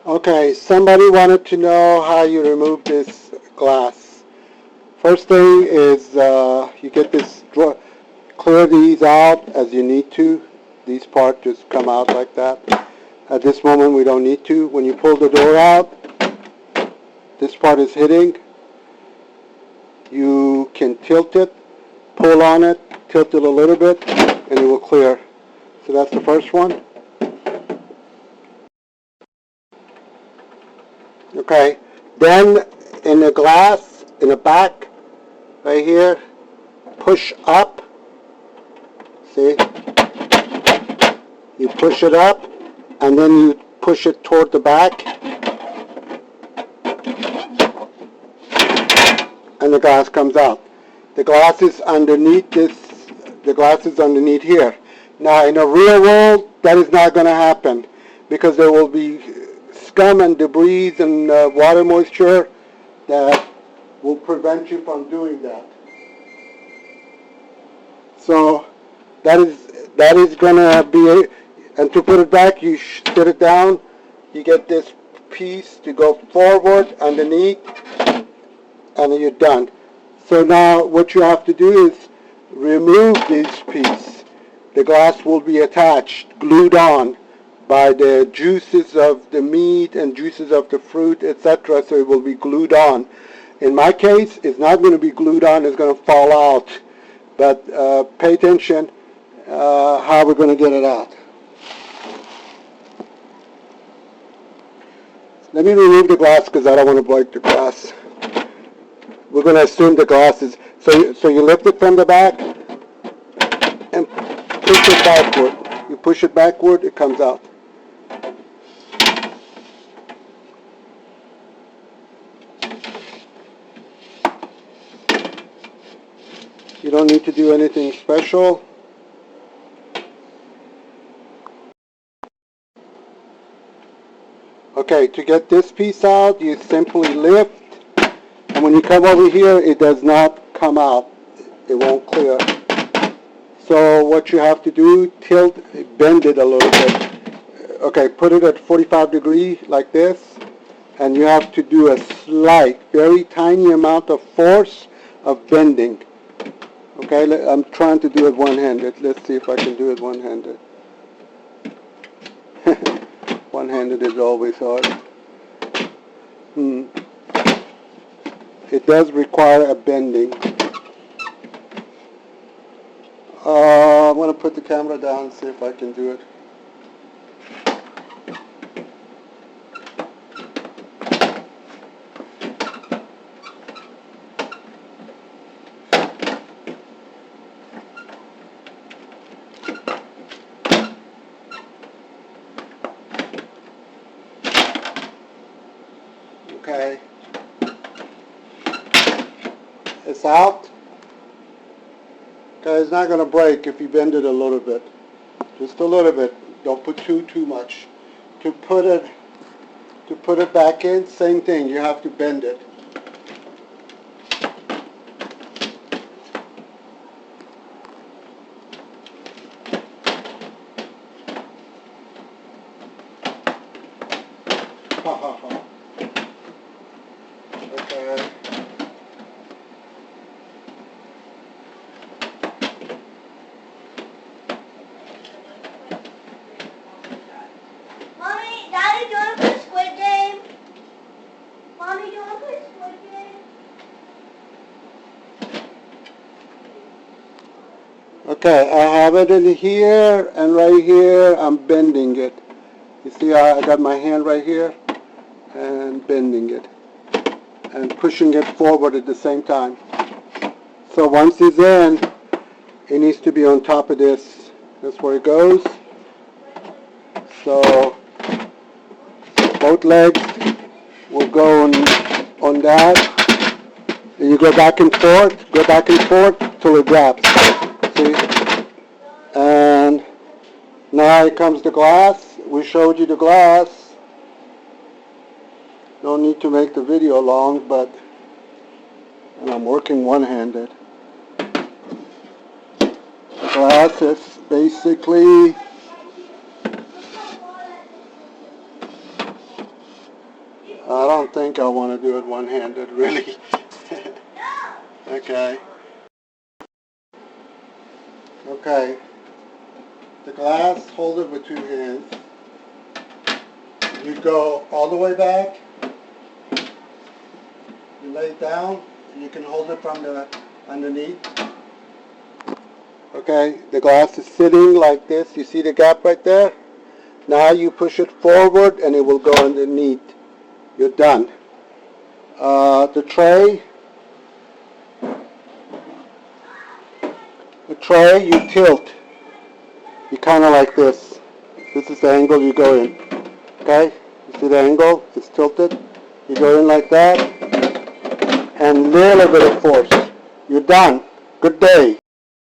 Okay, somebody wanted to know how you remove this glass. First thing is you get this drawer, clear these out as you need to. These parts just come out like that. At this moment we don't need to. When you pull the door out, this part is hitting. You can tilt it, pull on it, tilt it a little bit, and it will clear. So that's the first one. Okay, then in the glass, in the back, right here, push up. See? You push it up, and then you push it toward the back, and the glass comes out. The glass is underneath this, the glass is underneath here. Now, in the real world, that is not going to happen, because there will be scum and debris and water moisture that will prevent you from doing that. So that is going to be, and to put it back, you sit it down, you get this piece to go forward underneath, and then you're done. So now what you have to do is remove this piece. The glass will be attached, glued on by the juices of the meat and juices of the fruit, etc. So it will be glued on. In my case, it's not going to be glued on, it's going to fall out. But pay attention how we're going to get it out. Let me remove the glass because I don't want to break the glass. We're going to assume the glass is, so you lift it from the back and push it backward. You push it backward, it comes out. You don't need to do anything special. Okay, to get this piece out, you simply lift, and when you come over here, it does not come out. It won't clear. So what you have to do, tilt, bend it a little bit. Okay, put it at 45 degrees like this, and you have to do a slight, very tiny amount of force of bending. Okay, I'm trying to do it one-handed. Let's see if I can do it one-handed. One-handed is always hard. It does require a bending. I'm going to put the camera down and see if I can do it. Okay. It's out. Okay, it's not going to break if you bend it a little bit. Just a little bit. Don't put too much. To put it back in, same thing. You have to bend it. Okay. Mommy, Daddy, do you want to play Squid Game? Mommy, do you want to play Squid Game? Okay, I have it in here, and right here I'm bending it. You see I got my hand right here and bending it and pushing it forward at the same time. So once it's in, it needs to be on top of this. That's where it goes. So both legs will go on that. And you go back and forth till it drops. See? And now here comes the glass. We showed you the glass. Don't need to make the video long, but and I'm working one-handed. The glass is basically I don't think I want to do it one-handed, really. Okay. Okay. The glass, hold it with 2 hands. You go all the way back. You lay it down. You can hold it from the underneath. Okay, the glass is sitting like this. You see the gap right there? Now you push it forward and it will go underneath. You're done. The tray, you tilt. You kind of like this. This is the angle you go in. Okay? You see the angle? It's tilted. You go in like that. And little bit of force. You're done. Good day.